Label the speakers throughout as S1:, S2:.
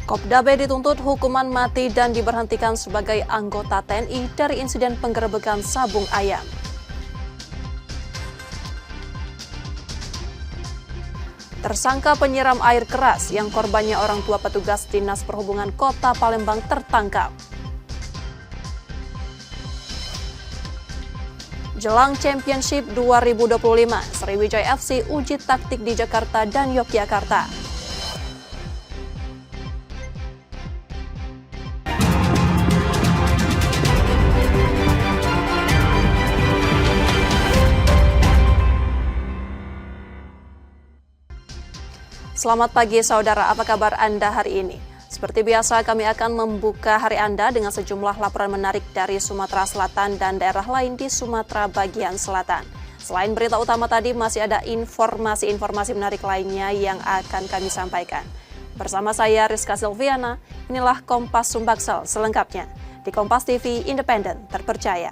S1: Kopda B dituntut hukuman mati dan diberhentikan sebagai anggota TNI dari insiden penggerebekan sabung ayam. Tersangka penyiram air keras yang korbannya orang tua petugas Dinas Perhubungan Kota Palembang tertangkap. Jelang Championship 2025, Sriwijaya FC uji taktik di Jakarta dan Yogyakarta. Selamat pagi saudara, apa kabar Anda hari ini? Seperti biasa kami akan membuka hari Anda dengan sejumlah laporan menarik dari Sumatera Selatan dan daerah lain di Sumatera bagian selatan. Selain berita utama tadi masih ada informasi-informasi menarik lainnya yang akan kami sampaikan. Bersama saya Rizka Silviana, inilah Kompas Sumbaksel selengkapnya di Kompas TV Independen Terpercaya.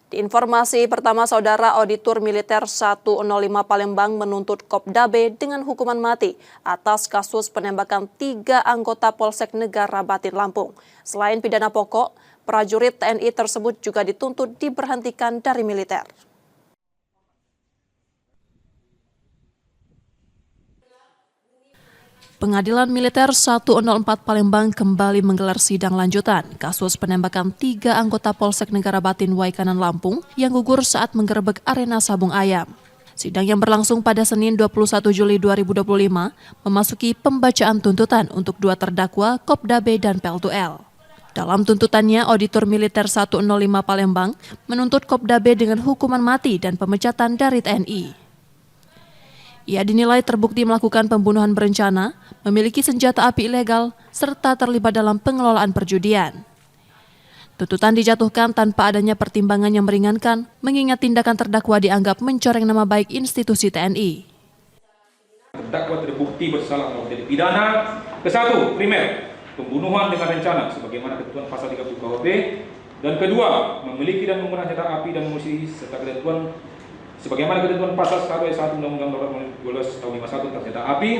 S1: Di informasi pertama, Saudara, Auditor Militer 105 Palembang menuntut Kopda B dengan hukuman mati atas kasus penembakan 3 anggota Polsek Negara Batin Lampung. Selain pidana pokok, prajurit TNI tersebut juga dituntut diberhentikan dari militer. Pengadilan Militer 104 Palembang kembali menggelar sidang lanjutan kasus penembakan 3 anggota Polsek Negara Batin Waikanan Lampung yang gugur saat menggerebek arena sabung ayam. Sidang yang berlangsung pada Senin 21 Juli 2025 memasuki pembacaan tuntutan untuk 2 terdakwa Kopda B dan Pel2L. Dalam tuntutannya, Auditor Militer 105 Palembang menuntut Kopda B dengan hukuman mati dan pemecatan dari TNI. Ia dinilai terbukti melakukan pembunuhan berencana, memiliki senjata api ilegal, serta terlibat dalam pengelolaan perjudian. Tuntutan dijatuhkan tanpa adanya pertimbangan yang meringankan, mengingat tindakan terdakwa dianggap mencoreng nama baik institusi TNI.
S2: Terdakwa terbukti bersalah melakukan pidana ke-1, primer, pembunuhan dengan rencana sebagaimana ketentuan pasal 30 KUHP, dan kedua, memiliki dan menggunakan senjata api dan amunisi serta ketentuan sebagaimana ketentuan pasal 1 ayat 1 Undang-Undang Nomor 12 Tahun 51 tentang senjata api,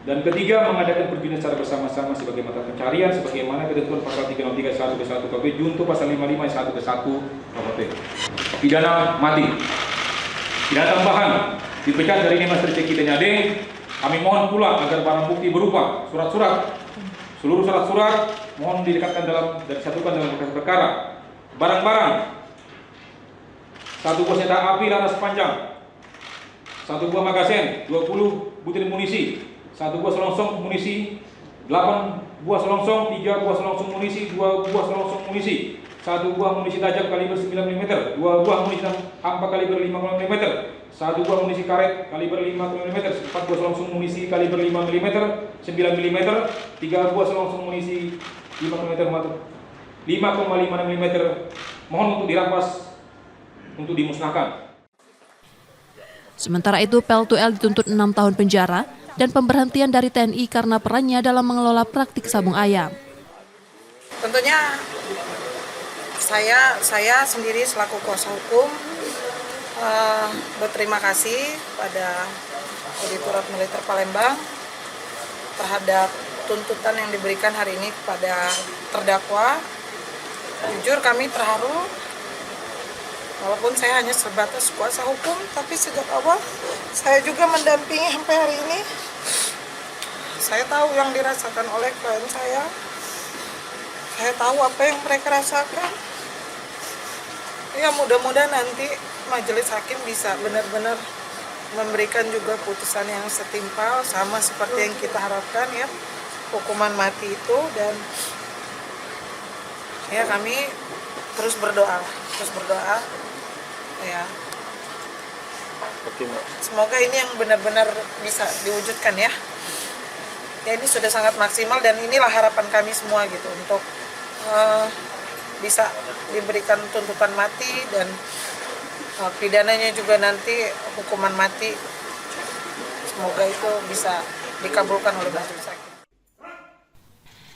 S2: dan ketiga, mengadakan perjudian secara bersama-sama sebagai mata pencarian sebagaimana ketentuan pasal 303 ayat 1 ke 1 KUHP junto pasal 55 ayat 1 ke 1 KUHP. Pidana mati. Pidana tambahan dipecat dari Master Ceki Tenyade. Kami mohon pula agar barang bukti berupa surat-surat, seluruh surat-surat mohon didekatkan dan disatukan dalam berkas perkara. Barang-barang, 1 buah senjata api laras panjang, 1 buah magazen, 20 butir munisi, 1 buah selongsong munisi, 8 buah selongsong, 3 buah selongsong munisi, 2 buah selongsong munisi, 1 buah munisi tajam kaliber 9 mm, 2 buah munisi hampa kaliber 5 mm, 1 buah munisi karet kaliber 5 mm, 4 buah selongsong munisi kaliber 5 mm, 9 mm, 3 buah selongsong munisi 5 mm, 5,56 mm, mohon untuk dirampas, untuk dimusnahkan.
S1: Sementara itu, Pel2L dituntut 6 tahun penjara dan pemberhentian dari TNI karena perannya dalam mengelola praktik sabung ayam.
S3: Tentunya saya sendiri selaku kuasa hukum berterima kasih pada Auditor Militer Palembang terhadap tuntutan yang diberikan hari ini kepada terdakwa. Jujur kami terharu. Walaupun saya hanya sebatas kuasa hukum, tapi sejak awal saya juga mendampingi sampai hari ini. Saya tahu yang dirasakan oleh klien saya. Saya tahu apa yang mereka rasakan. Ya mudah-mudahan nanti majelis hakim bisa benar-benar memberikan juga putusan yang setimpal sama seperti yang kita harapkan ya, hukuman mati itu. Dan ya kami terus berdoa ya. Semoga ini yang benar-benar bisa diwujudkan ya. Ya ini sudah sangat maksimal dan inilah harapan kami semua gitu untuk bisa diberikan tuntutan mati dan pidananya juga nanti hukuman mati. Semoga itu bisa dikabulkan oleh majelis hakim.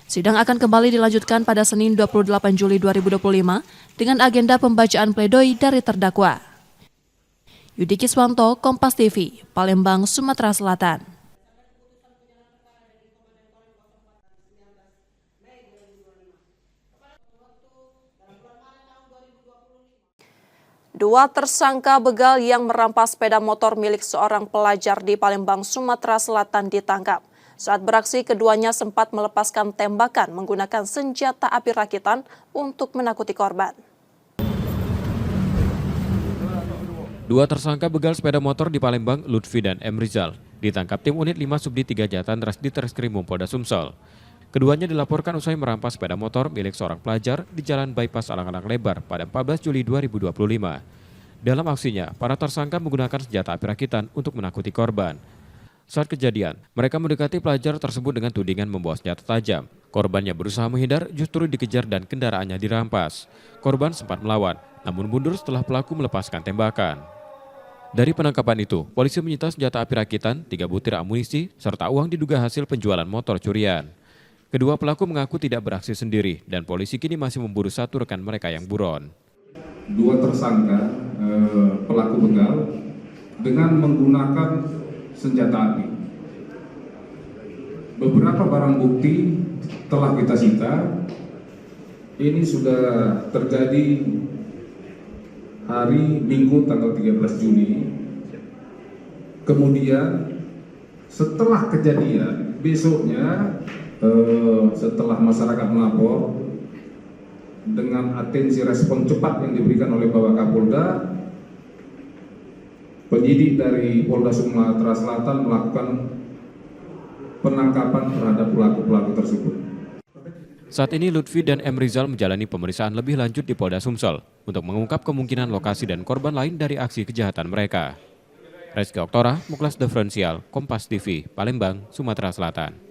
S1: Sidang akan kembali dilanjutkan pada Senin 28 Juli 2025 dengan agenda pembacaan pledoi dari terdakwa. Yudi Kiswanto, Kompas TV, Palembang, Sumatera Selatan. Dua tersangka begal yang merampas sepeda motor milik seorang pelajar di Palembang, Sumatera Selatan ditangkap. Saat beraksi, keduanya sempat melepaskan tembakan menggunakan senjata api rakitan untuk menakuti korban.
S4: Dua tersangka begal sepeda motor di Palembang, Lutfi dan M. Rizal, ditangkap tim unit 5 Subdit 3 Jatandras di Treskrimum Polda Sumsel. Keduanya dilaporkan usai merampas sepeda motor milik seorang pelajar di Jalan Bypass Alang-Alang Lebar pada 14 Juli 2025. Dalam aksinya, para tersangka menggunakan senjata api rakitan untuk menakuti korban. Saat kejadian, mereka mendekati pelajar tersebut dengan tudingan membawa senjata tajam. Korbannya berusaha menghindar, justru dikejar dan kendaraannya dirampas. Korban sempat melawan, namun mundur setelah pelaku melepaskan tembakan. Dari penangkapan itu, polisi menyita senjata api rakitan, 3 butir amunisi, serta uang diduga hasil penjualan motor curian. Kedua pelaku mengaku tidak beraksi sendiri dan polisi kini masih memburu satu rekan mereka yang buron.
S5: Dua tersangka pelaku begal dengan menggunakan senjata api. Beberapa barang bukti telah kita sita. Ini sudah terjadi hari Minggu tanggal 13 Juli. Kemudian setelah kejadian, besoknya setelah masyarakat melapor, dengan atensi respon cepat yang diberikan oleh Bapak Kapolda, penyidik dari Polda Sumatera Selatan melakukan penangkapan terhadap pelaku-pelaku tersebut.
S4: Saat ini Lutfi dan M. Rizal menjalani pemeriksaan lebih lanjut di Polda Sumsel untuk mengungkap kemungkinan lokasi dan korban lain dari aksi kejahatan mereka. Reski Oktora, Muklas Diferensial, Kompas TV, Palembang, Sumatera Selatan.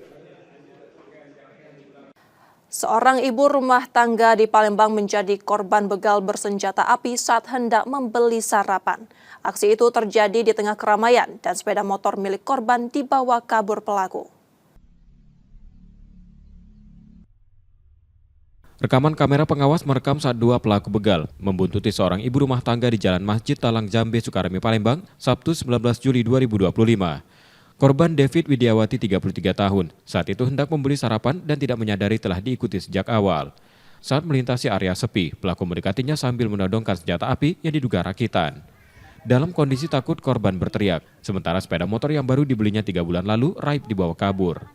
S1: Seorang ibu rumah tangga di Palembang menjadi korban begal bersenjata api saat hendak membeli sarapan. Aksi itu terjadi di tengah keramaian dan sepeda motor milik korban dibawa kabur pelaku.
S4: Rekaman kamera pengawas merekam saat dua pelaku begal membuntuti seorang ibu rumah tangga di Jalan Masjid Talang Jambe, Sukaremi, Palembang, Sabtu 19 Juli 2025. Korban David Widiawati 33 tahun, saat itu hendak membeli sarapan dan tidak menyadari telah diikuti sejak awal. Saat melintasi area sepi, pelaku mendekatinya sambil menodongkan senjata api yang diduga rakitan. Dalam kondisi takut, korban berteriak, sementara sepeda motor yang baru dibelinya 3 bulan lalu raib dibawa kabur.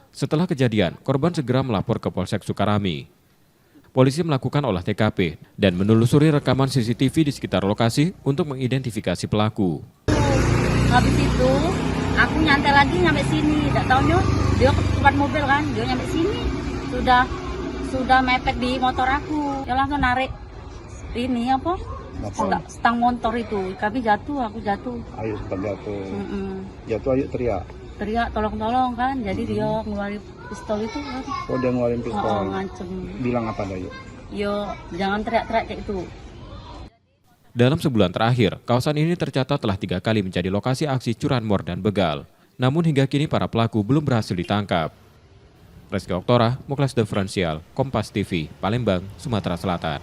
S4: Setelah kejadian, korban segera melapor ke Polsek Sukarami. Polisi melakukan olah TKP dan menelusuri rekaman CCTV di sekitar lokasi untuk mengidentifikasi pelaku.
S6: Habis itu, aku nyantai lagi nyampe sini, tidak tahunya dia ke tempat mobil kan, dia nyampe sini sudah mepet di motor aku, dia langsung narik ini apa? Stang motor itu, kami jatuh, aku jatuh.
S7: Ayo sempat jatuh. Jatuh ayo teriak.
S6: Teriak tolong kan, jadi dia ngeluarin pistol itu kan.
S7: Oh dia ngeluarin pistol.
S6: Ngancem.
S7: Bilang apa Dayu?
S6: Yo jangan teriak-teriak kayak itu.
S4: Dalam sebulan terakhir, kawasan ini tercatat telah 3 kali menjadi lokasi aksi curanmor dan begal. Namun hingga kini para pelaku belum berhasil ditangkap. Reski Oktora, Muklas Diferensial, Kompas TV, Palembang, Sumatera Selatan.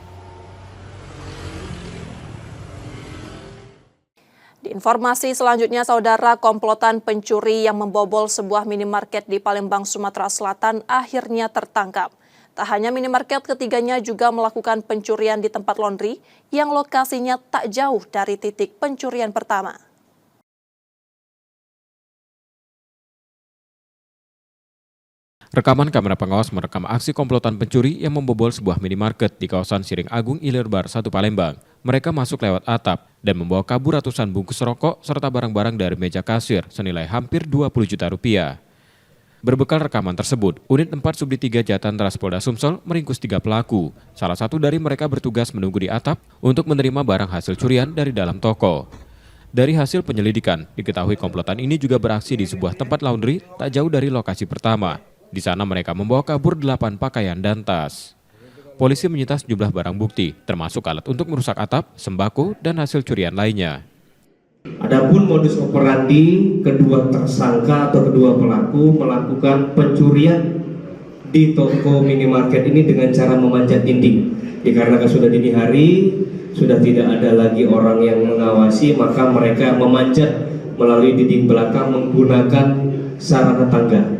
S1: Di informasi selanjutnya, saudara, komplotan pencuri yang membobol sebuah minimarket di Palembang, Sumatera Selatan akhirnya tertangkap. Tak hanya minimarket, ketiganya juga melakukan pencurian di tempat laundry yang lokasinya tak jauh dari titik pencurian pertama.
S4: Rekaman kamera pengawas merekam aksi komplotan pencuri yang membobol sebuah minimarket di kawasan Siring Agung, Ilir Bar 1 Palembang. Mereka masuk lewat atap dan membawa kabur ratusan bungkus rokok serta barang-barang dari meja kasir senilai hampir 20 juta rupiah. Berbekal rekaman tersebut, unit 4 Subdit 3 Jatandras Polda Sumsel meringkus 3 pelaku. Salah satu dari mereka bertugas menunggu di atap untuk menerima barang hasil curian dari dalam toko. Dari hasil penyelidikan, diketahui komplotan ini juga beraksi di sebuah tempat laundry tak jauh dari lokasi pertama. Di sana mereka membawa kabur 8 pakaian dan tas. Polisi menyita sejumlah barang bukti, termasuk alat untuk merusak atap, sembako, dan hasil curian lainnya.
S8: Adapun modus operandi kedua tersangka atau kedua pelaku melakukan pencurian di toko minimarket ini dengan cara memanjat dinding. Dikarenakan sudah dini hari, sudah tidak ada lagi orang yang mengawasi, maka mereka memanjat melalui dinding belakang menggunakan sarana tangga.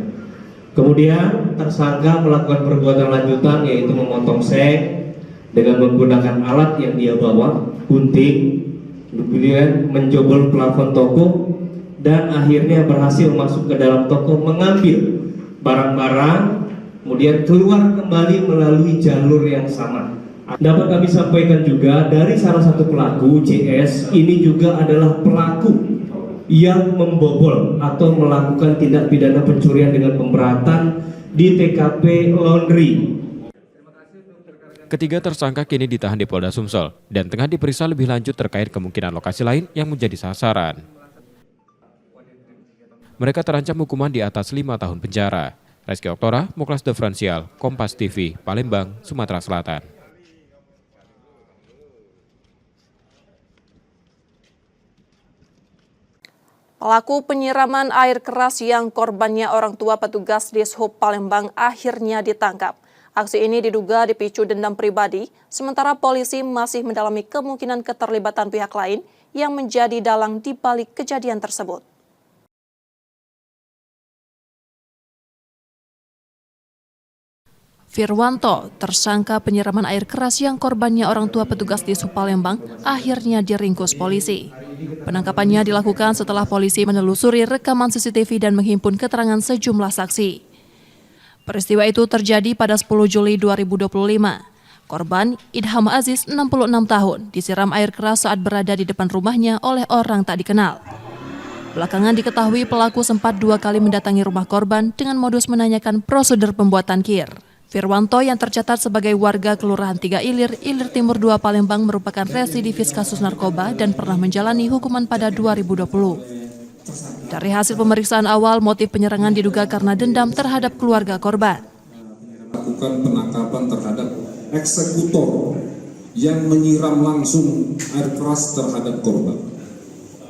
S8: Kemudian tersangka melakukan perbuatan lanjutan, yaitu memotong seng dengan menggunakan alat yang dia bawa, gunting, kemudian menjobol plafon toko, dan akhirnya berhasil masuk ke dalam toko, mengambil barang-barang, kemudian keluar kembali melalui jalur yang sama. Dapat kami sampaikan juga dari salah satu pelaku, JS, ini juga adalah pelaku yang membobol atau melakukan tindak pidana pencurian dengan pemberatan di TKP Laundry.
S4: Ketiga tersangka kini ditahan di Polda Sumsel dan tengah diperiksa lebih lanjut terkait kemungkinan lokasi lain yang menjadi sasaran. Mereka terancam hukuman di atas 5 tahun penjara. Reski Oktora, Muklas Differential, Kompas TV, Palembang, Sumatera Selatan.
S1: Pelaku penyiraman air keras yang korbannya orang tua petugas Dishub Palembang akhirnya ditangkap. Aksi ini diduga dipicu dendam pribadi, sementara polisi masih mendalami kemungkinan keterlibatan pihak lain yang menjadi dalang di balik kejadian tersebut. Firwanto, tersangka penyiraman air keras yang korbannya orang tua petugas Dishub Palembang, akhirnya diringkus polisi. Penangkapannya dilakukan setelah polisi menelusuri rekaman CCTV dan menghimpun keterangan sejumlah saksi. Peristiwa itu terjadi pada 10 Juli 2025. Korban, Idham Aziz, 66 tahun, disiram air keras saat berada di depan rumahnya oleh orang tak dikenal. Belakangan diketahui pelaku sempat 2 kali mendatangi rumah korban dengan modus menanyakan prosedur pembuatan kir. Firwanto yang tercatat sebagai warga Kelurahan 3 Ilir, Ilir Timur 2 Palembang merupakan residivis kasus narkoba dan pernah menjalani hukuman pada 2020. Dari hasil pemeriksaan awal, motif penyerangan diduga karena dendam terhadap keluarga korban.
S5: Lakukan penangkapan terhadap eksekutor yang menyiram langsung air keras terhadap korban.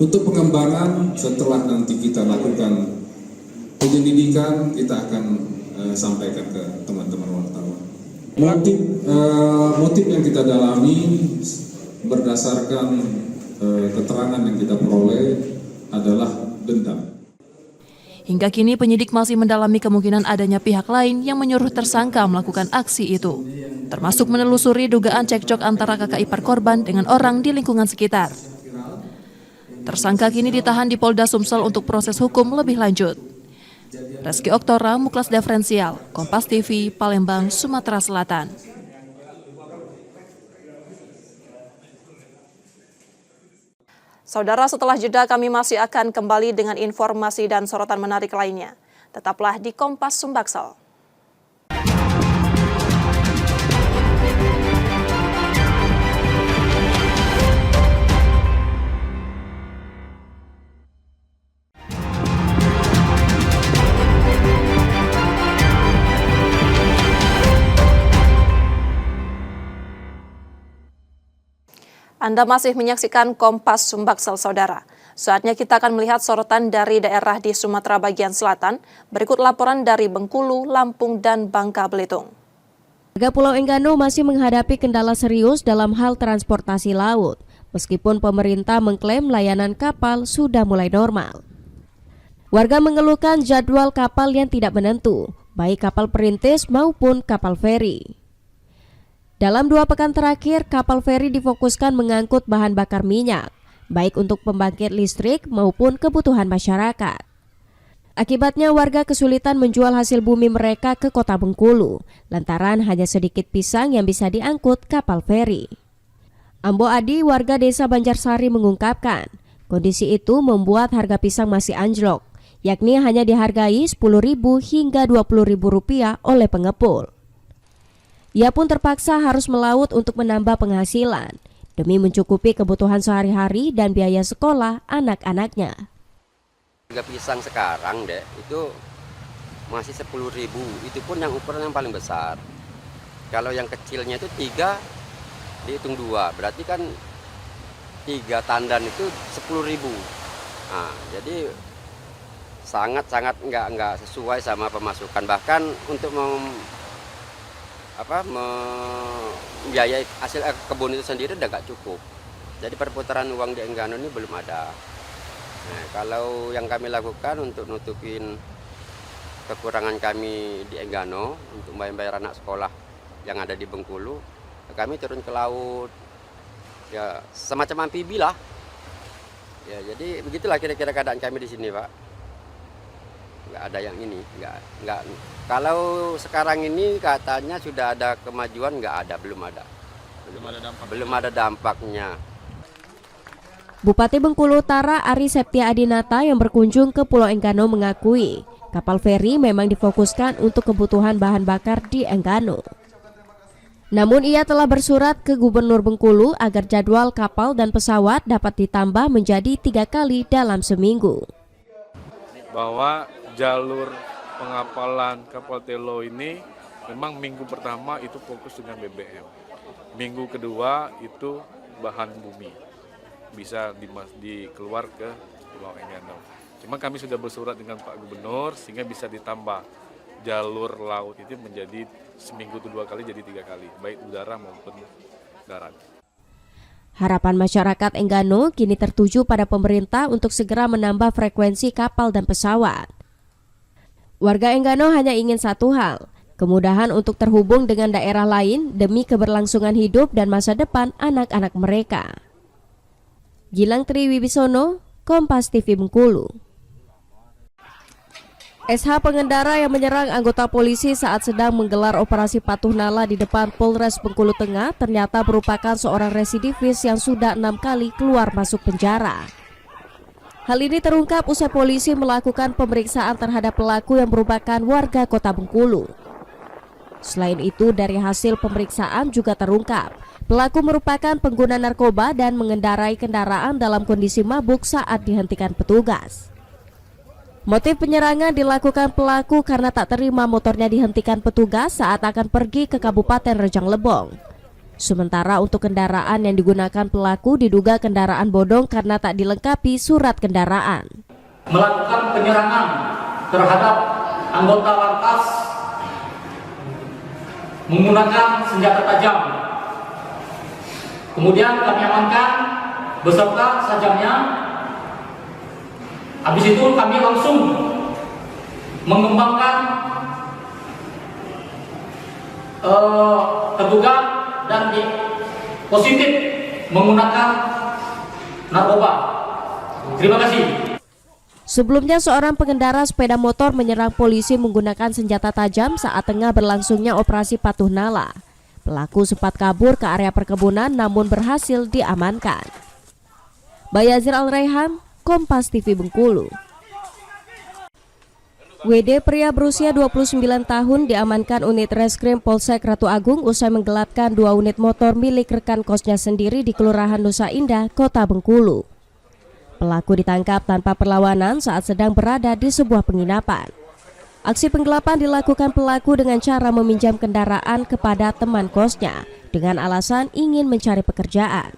S5: Untuk pengembangan, setelah nanti kita lakukan penyelidikan, kita akan sampaikan ke teman-teman wartawan. Motif yang kita dalami berdasarkan keterangan yang kita peroleh adalah dendam.
S1: Hingga kini penyidik masih mendalami kemungkinan adanya pihak lain yang menyuruh tersangka melakukan aksi itu, termasuk menelusuri dugaan cekcok antara kakak ipar korban dengan orang di lingkungan sekitar. Tersangka kini ditahan di Polda Sumsel untuk proses hukum lebih lanjut. Reski Oktora, Muklas Differential, Kompas TV, Palembang, Sumatera Selatan. Saudara, setelah jeda kami masih akan kembali dengan informasi dan sorotan menarik lainnya. Tetaplah di Kompas Sumbaksel. Anda masih menyaksikan Kompas Sumbaksel, Saudara. Saatnya kita akan melihat sorotan dari daerah di Sumatera bagian selatan. Berikut laporan dari Bengkulu, Lampung, dan Bangka Belitung.
S9: Warga Pulau Enggano masih menghadapi kendala serius dalam hal transportasi laut, meskipun pemerintah mengklaim layanan kapal sudah mulai normal. Warga mengeluhkan jadwal kapal yang tidak menentu, baik kapal perintis maupun kapal feri. Dalam 2 pekan terakhir, kapal feri difokuskan mengangkut bahan bakar minyak, baik untuk pembangkit listrik maupun kebutuhan masyarakat. Akibatnya warga kesulitan menjual hasil bumi mereka ke kota Bengkulu, lantaran hanya sedikit pisang yang bisa diangkut kapal feri. Ambo Adi, warga desa Banjarsari mengungkapkan, kondisi itu membuat harga pisang masih anjlok, yakni hanya dihargai Rp10.000 hingga Rp20.000 oleh pengepul. Ia pun terpaksa harus melaut untuk menambah penghasilan demi mencukupi kebutuhan sehari-hari dan biaya sekolah anak-anaknya.
S10: Harga pisang sekarang itu masih Rp10.000, itu pun yang ukuran yang paling besar. Kalau yang kecilnya itu 3, dihitung 2, berarti kan 3 tandan itu Rp10.000. Nah, jadi sangat nggak sesuai sama pemasukan. Bahkan untuk membiayai hasil kebun itu sendiri udah nggak cukup. Jadi perputaran uang di Enggano ini belum ada. Nah, kalau yang kami lakukan untuk nutupin kekurangan kami di Enggano untuk bayar anak sekolah yang ada di Bengkulu, kami turun ke laut, ya semacam amfibi lah. Ya, jadi begitulah kira-kira keadaan kami di sini, Pak. Nggak ada yang ini, nggak. Kalau sekarang ini katanya sudah ada kemajuan, nggak ada, belum ada dampaknya.
S9: Bupati Bengkulu Utara Ari Septia Adinata yang berkunjung ke Pulau Enggano mengakui kapal feri memang difokuskan untuk kebutuhan bahan bakar di Enggano. Namun ia telah bersurat ke Gubernur Bengkulu agar jadwal kapal dan pesawat dapat ditambah menjadi 3 kali dalam seminggu.
S11: Bahwa jalur pengapalan kapal Telo ini memang minggu pertama itu fokus dengan BBM. Minggu kedua itu bahan bumi. Bisa dikeluar ke Pulau Enggano. Cuma kami sudah bersurat dengan Pak Gubernur sehingga bisa ditambah jalur laut itu menjadi seminggu itu 2 kali jadi 3 kali, baik udara maupun darat.
S9: Harapan masyarakat Enggano kini tertuju pada pemerintah untuk segera menambah frekuensi kapal dan pesawat. Warga Enggano hanya ingin satu hal, kemudahan untuk terhubung dengan daerah lain demi keberlangsungan hidup dan masa depan anak-anak mereka. Gilang Triwibisono, Kompas TV Bengkulu. SH pengendara yang menyerang anggota polisi saat sedang menggelar operasi patuh nala di depan Polres Bengkulu Tengah ternyata merupakan seorang residivis yang sudah 6 kali keluar masuk penjara. Hal ini terungkap usai polisi melakukan pemeriksaan terhadap pelaku yang merupakan warga Kota Bengkulu. Selain itu, dari hasil pemeriksaan juga terungkap pelaku merupakan pengguna narkoba dan mengendarai kendaraan dalam kondisi mabuk saat dihentikan petugas. Motif penyerangan dilakukan pelaku karena tak terima motornya dihentikan petugas saat akan pergi ke Kabupaten Rejang Lebong. Sementara untuk kendaraan yang digunakan pelaku diduga kendaraan bodong karena tak dilengkapi surat kendaraan.
S12: Melakukan penyerangan terhadap anggota Lantas menggunakan senjata tajam. Kemudian kami amankan beserta sajamnya. Habis itu kami langsung mengembangkan terduga dan positif menggunakan narkoba. Terima kasih.
S9: Sebelumnya seorang pengendara sepeda motor menyerang polisi menggunakan senjata tajam saat tengah berlangsungnya operasi patuh nala. Pelaku sempat kabur ke area perkebunan namun berhasil diamankan. Bayazir Al-Raihan, Kompas TV Bengkulu. WD pria berusia 29 tahun diamankan unit reskrim Polsek Ratu Agung usai menggelapkan 2 unit motor milik rekan kosnya sendiri di Kelurahan Nusa Indah, Kota Bengkulu. Pelaku ditangkap tanpa perlawanan saat sedang berada di sebuah penginapan. Aksi penggelapan dilakukan pelaku dengan cara meminjam kendaraan kepada teman kosnya dengan alasan ingin mencari pekerjaan.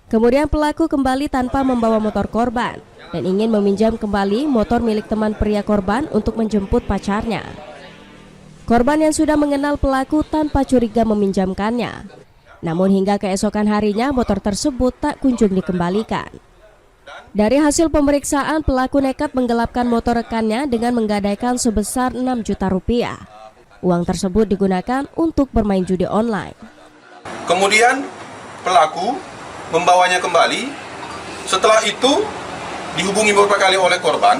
S9: Kemudian pelaku kembali tanpa membawa motor korban dan ingin meminjam kembali motor milik teman pria korban untuk menjemput pacarnya. Korban yang sudah mengenal pelaku tanpa curiga meminjamkannya. Namun hingga keesokan harinya motor tersebut tak kunjung dikembalikan. Dari hasil pemeriksaan, pelaku nekat menggelapkan motor rekannya dengan menggadaikan sebesar 6 juta rupiah. Uang tersebut digunakan untuk bermain judi online.
S13: Kemudian pelaku membawanya kembali. Setelah itu dihubungi beberapa kali oleh korban.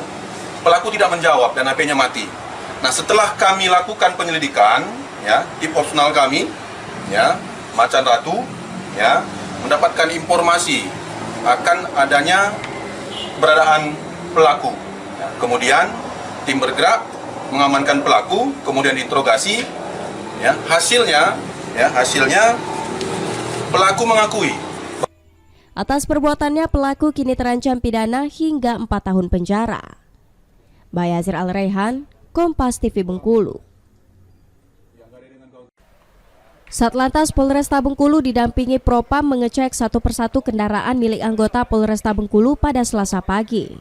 S13: Pelaku tidak menjawab dan HP-nya mati. Nah, setelah kami lakukan penyelidikan, ya, tim opsional kami, ya, Macan Ratu, ya, mendapatkan informasi akan adanya keberadaan pelaku. Ya, kemudian tim bergerak mengamankan pelaku, kemudian diinterogasi. Ya, hasilnya pelaku mengakui.
S9: Atas perbuatannya pelaku kini terancam pidana hingga 4 tahun penjara. Bayazir Al-Raihan, Kompas TV Bengkulu. Satlantas Polresta Bengkulu didampingi Propam mengecek satu persatu kendaraan milik anggota Polresta Bengkulu pada Selasa pagi.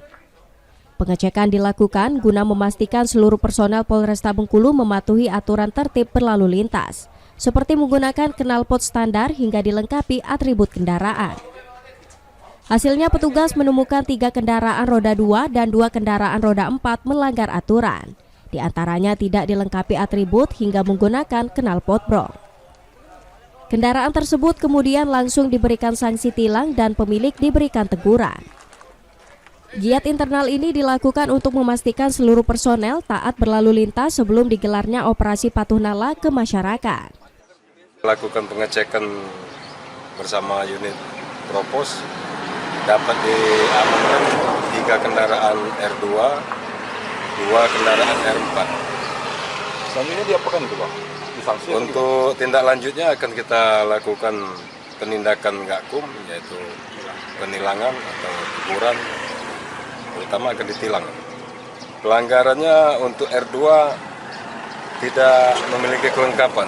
S9: Pengecekan dilakukan guna memastikan seluruh personel Polresta Bengkulu mematuhi aturan tertib berlalu lintas, seperti menggunakan knalpot standar hingga dilengkapi atribut kendaraan. Hasilnya petugas menemukan 3 kendaraan roda 2 dan 2 kendaraan roda 4 melanggar aturan. Di antaranya tidak dilengkapi atribut hingga menggunakan knalpot brong. Kendaraan tersebut kemudian langsung diberikan sanksi tilang dan pemilik diberikan teguran. Giat internal ini dilakukan untuk memastikan seluruh personel taat berlalu lintas sebelum digelarnya operasi patuh nala ke masyarakat.
S14: Lakukan pengecekan bersama unit Propos, dapat diamankan 3 kendaraan R2, 2 kendaraan R4.
S13: Selanjutnya diapakan itu, Pak? Disanksi?
S14: Untuk tindak lanjutnya akan kita lakukan penindakan gakum, yaitu penilangan atau teguran, terutama akan ditilang. Pelanggarannya untuk R2 tidak memiliki kelengkapan,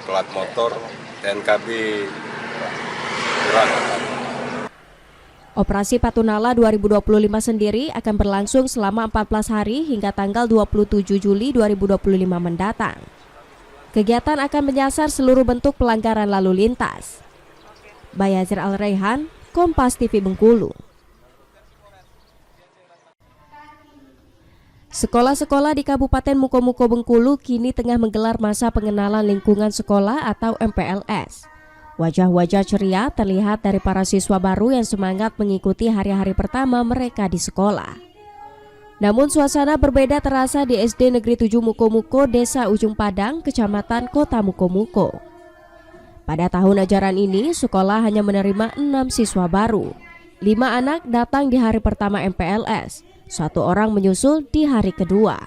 S14: plat motor, TNKB kurang.
S9: Operasi Patuh Nala 2025 sendiri akan berlangsung selama 14 hari hingga tanggal 27 Juli 2025 mendatang. Kegiatan akan menyasar seluruh bentuk pelanggaran lalu lintas. Bayazir Al-Raihan, Kompas TV Bengkulu. Sekolah-sekolah di Kabupaten Mukomuko Bengkulu kini tengah menggelar masa pengenalan lingkungan sekolah atau MPLS. Wajah-wajah ceria terlihat dari para siswa baru yang semangat mengikuti hari-hari pertama mereka di sekolah. Namun suasana berbeda terasa di SD Negeri 7 Mukomuko, Desa Ujung Padang, Kecamatan Kota Mukomuko. Pada tahun ajaran ini, sekolah hanya menerima 6 siswa baru. 5 anak datang di hari pertama MPLS. 1 orang menyusul di hari kedua.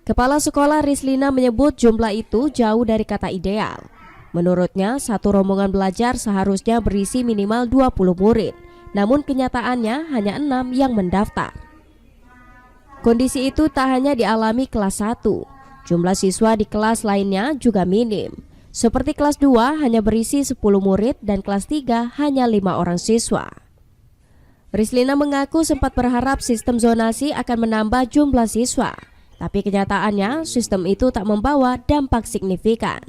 S9: Kepala Sekolah Rislina menyebut jumlah itu jauh dari kata ideal. Menurutnya, satu rombongan belajar seharusnya berisi minimal 20 murid, namun kenyataannya hanya 6 yang mendaftar. Kondisi itu tak hanya dialami kelas 1, jumlah siswa di kelas lainnya juga minim. Seperti kelas 2 hanya berisi 10 murid dan kelas 3 hanya 5 orang siswa. Rislina mengaku sempat berharap sistem zonasi akan menambah jumlah siswa, tapi kenyataannya sistem itu tak membawa dampak signifikan.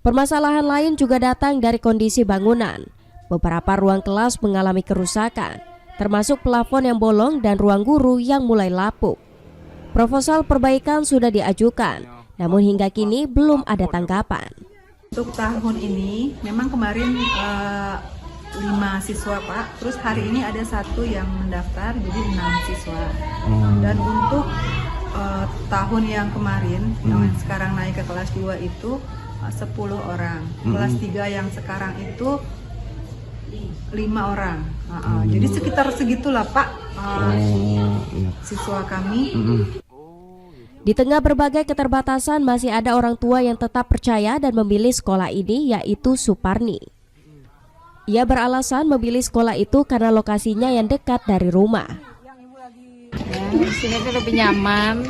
S9: Permasalahan lain juga datang dari kondisi bangunan. Beberapa ruang kelas mengalami kerusakan, termasuk plafon yang bolong dan ruang guru yang mulai lapuk. Proposal perbaikan sudah diajukan, namun hingga kini belum ada tanggapan.
S15: Untuk tahun ini memang kemarin 5 siswa, Pak. Terus hari ini ada 1 yang mendaftar, jadi 6 siswa. Dan untuk tahun yang kemarin, yang sekarang naik ke kelas 2 itu 10 orang. Kelas 3 yang sekarang itu 5 orang. Jadi sekitar segitulah, Pak, siswa kami.
S9: Di tengah berbagai keterbatasan, masih ada orang tua yang tetap percaya dan memilih sekolah ini, yaitu Suparni. Ia beralasan memilih sekolah itu karena lokasinya yang dekat dari rumah.
S16: Ya, di sini tuh lebih nyaman.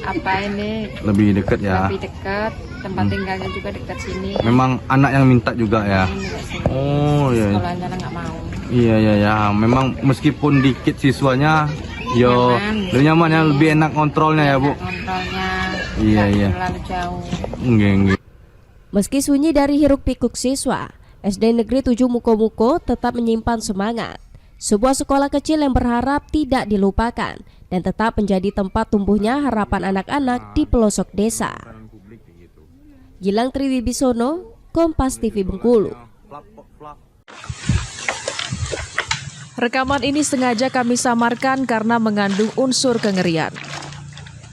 S16: Apa ini?
S7: Lebih dekat ya.
S16: Lebih dekat. Tempat tinggalnya juga dekat sini.
S7: Memang anak yang minta juga ya. Oh iya.
S16: Sekolahnya nggak mau.
S7: Iya. Memang meskipun dikit siswanya, lebih nyaman ya, lebih enak kontrolnya ya, Bu.
S16: Kontrolnya.
S7: Iya.
S16: Terlalu jauh.
S9: Meski sunyi dari hiruk pikuk siswa, SD Negeri 7 Mukomuko tetap menyimpan semangat. Sebuah sekolah kecil yang berharap tidak dilupakan dan tetap menjadi tempat tumbuhnya harapan anak-anak di pelosok desa. Gilang Triwibisono, Kompas TV Bengkulu.
S17: Rekaman ini sengaja kami samarkan karena mengandung unsur kengerian.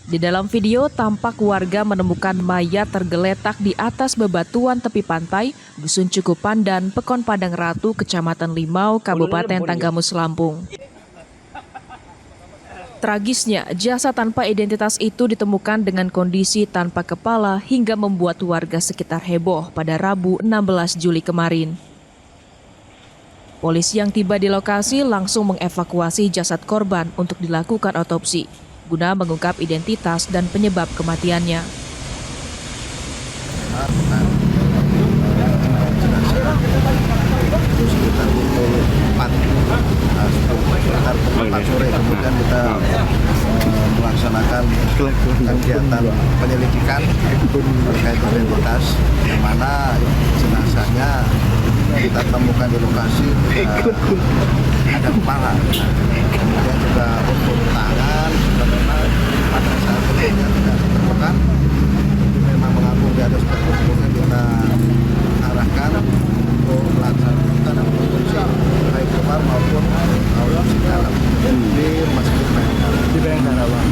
S17: Di dalam video tampak warga menemukan mayat tergeletak di atas bebatuan tepi pantai Dusun Cukupan dan Pekon Padang Ratu, Kecamatan Limau, Kabupaten Tanggamus, Lampung. Tragisnya, jasad tanpa identitas itu ditemukan dengan kondisi tanpa kepala hingga membuat warga sekitar heboh pada Rabu 16 Juli kemarin. Polisi yang tiba di lokasi langsung mengevakuasi jasad korban untuk dilakukan otopsi guna mengungkap identitas dan penyebab kematiannya.
S7: Sekitar pukul 4 sore
S18: kegiatan penyelidikan terkait identitas, yang mana jenazahnya kita temukan di lokasi ada kepala. Kemudian juga untuk tangan juga memang pada saat kejadian tidak ditemukan, memang mengapung di atas permukaan, kita arahkan untuk melaksanakan otopsi baik luar maupun otopsi dalam di Masjid Bayangkara.
S19: Di Bayangkara, Bang.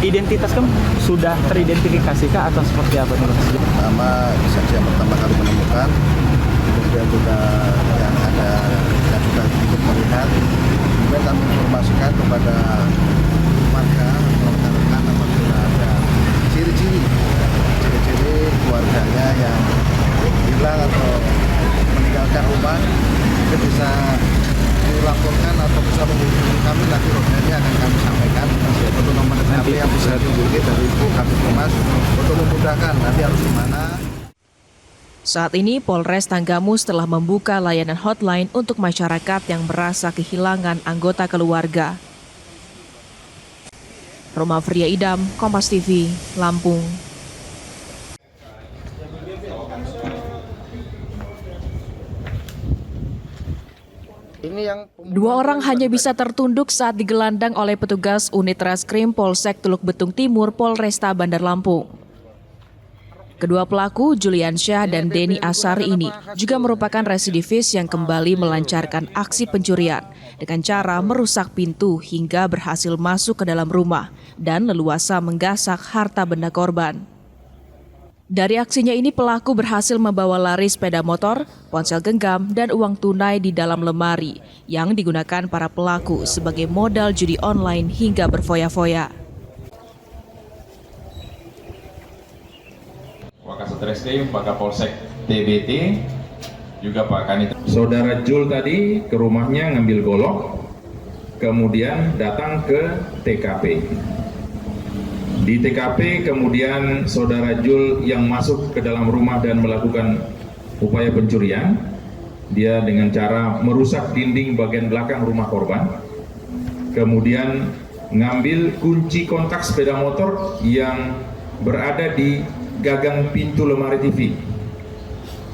S19: Identitas kan sudah teridentifikasi kah atau seperti apa nih?
S18: Pertama, saksi yang pertama kali menemukan, kemudian juga yang ada yang sudah ikut melihat, kemudian kami informasikan kepada warga atau rekan-rekan apabila ada ciri-ciri keluarganya yang hilang atau meninggalkan rumah, itu bisa dilaporkan atau bisa menghubungi kami, nanti roadmapnya akan kami sampaikan untuk nomor HP yang bisa dihubungi dari Ibu Kabid Humas untuk memudahkan nanti harus gimana.
S17: Saat ini Polres Tanggamus telah membuka layanan hotline untuk masyarakat yang merasa kehilangan anggota keluarga. Roma Fria Idam, Kompas TV, Lampung. Dua orang hanya bisa tertunduk saat digelandang oleh petugas unit reskrim Polsek Teluk Betung Timur Polresta Bandar Lampung. Kedua pelaku, Juliansyah dan Denny Asari ini juga merupakan residivis yang kembali melancarkan aksi pencurian dengan cara merusak pintu hingga berhasil masuk ke dalam rumah dan leluasa menggasak harta benda korban. Dari aksinya ini pelaku berhasil membawa lari sepeda motor, ponsel genggam, dan uang tunai di dalam lemari yang digunakan para pelaku sebagai modal judi online hingga berfoya-foya.
S20: Wakasatreskrim, Pak Kapolsek TBT, juga Pak Kanit. Saudara Jul tadi ke rumahnya ngambil golok, kemudian datang ke TKP. Di TKP kemudian saudara Jul yang masuk ke dalam rumah dan melakukan upaya pencurian. Dia dengan cara merusak dinding bagian belakang rumah korban. Kemudian ngambil kunci kontak sepeda motor yang berada di gagang pintu lemari TV.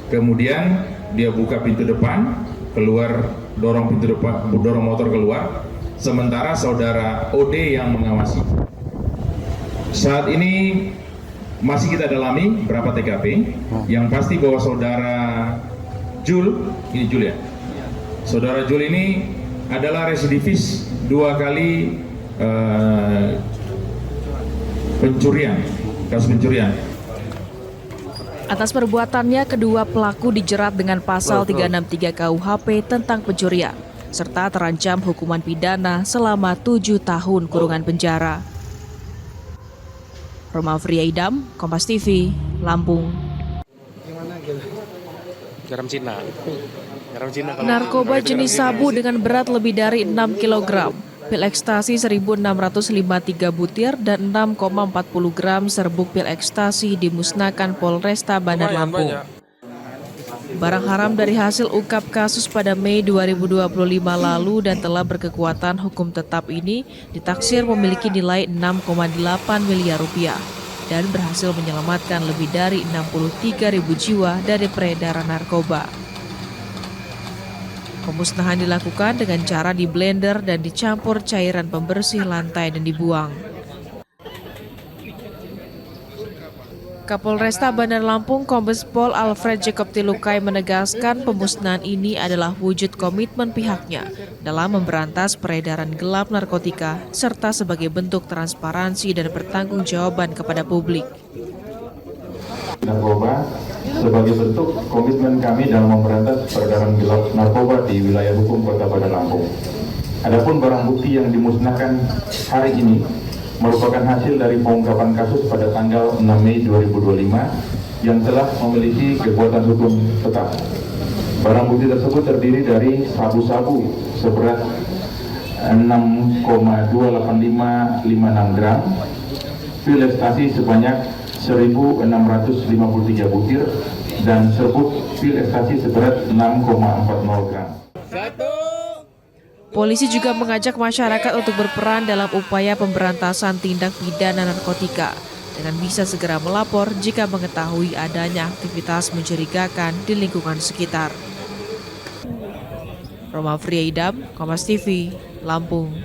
S20: Kemudian dia buka pintu depan, keluar, dorong pintu depan, dorong motor keluar. Sementara saudara OD yang mengawasi. Saat ini masih kita dalami berapa TKP. Yang pasti bahwa saudara Jul, ini Jul ya. Saudara Jul ini adalah residivis 2 kali pencurian, kasus pencurian.
S17: Atas perbuatannya, kedua pelaku dijerat dengan pasal 363 KUHP tentang pencurian, serta terancam hukuman pidana selama 7 tahun kurungan penjara. Roma Fria Idam, Kompas TV, Lampung.
S19: Garam Cina.
S17: Narkoba jenis sabu dengan berat lebih dari 6 kg, pil ekstasi 1.653 butir, dan 6,40 gram serbuk pil ekstasi dimusnahkan Polresta Bandar Lampung. Barang haram dari hasil ungkap kasus pada Mei 2025 lalu dan telah berkekuatan hukum tetap ini ditaksir memiliki nilai 6,8 miliar rupiah dan berhasil menyelamatkan lebih dari 63.000 jiwa dari peredaran narkoba. Pemusnahan dilakukan dengan cara di blender dan dicampur cairan pembersih lantai dan dibuang. Kapolresta Bandar Lampung Kombes Pol Alfred Jacob Tilukai menegaskan pemusnahan ini adalah wujud komitmen pihaknya dalam memberantas peredaran gelap narkotika serta sebagai bentuk transparansi dan pertanggungjawaban kepada publik.
S21: Narkoba sebagai bentuk komitmen kami dalam memberantas peredaran gelap narkoba di wilayah hukum Kota Bandar Lampung. Adapun barang bukti yang dimusnahkan hari ini merupakan hasil dari pengungkapan kasus pada tanggal 6 Mei 2025 yang telah memiliki kekuatan hukum tetap. Barang bukti tersebut terdiri dari sabu-sabu seberat 6,28556 gram, pil ekstasi sebanyak 1.653 butir, dan serbuk pil ekstasi seberat 6,40 gram.
S17: Polisi juga mengajak masyarakat untuk berperan dalam upaya pemberantasan tindak pidana narkotika dengan bisa segera melapor jika mengetahui adanya aktivitas mencurigakan di lingkungan sekitar. Roma Friaidam, Kompas TV, Lampung.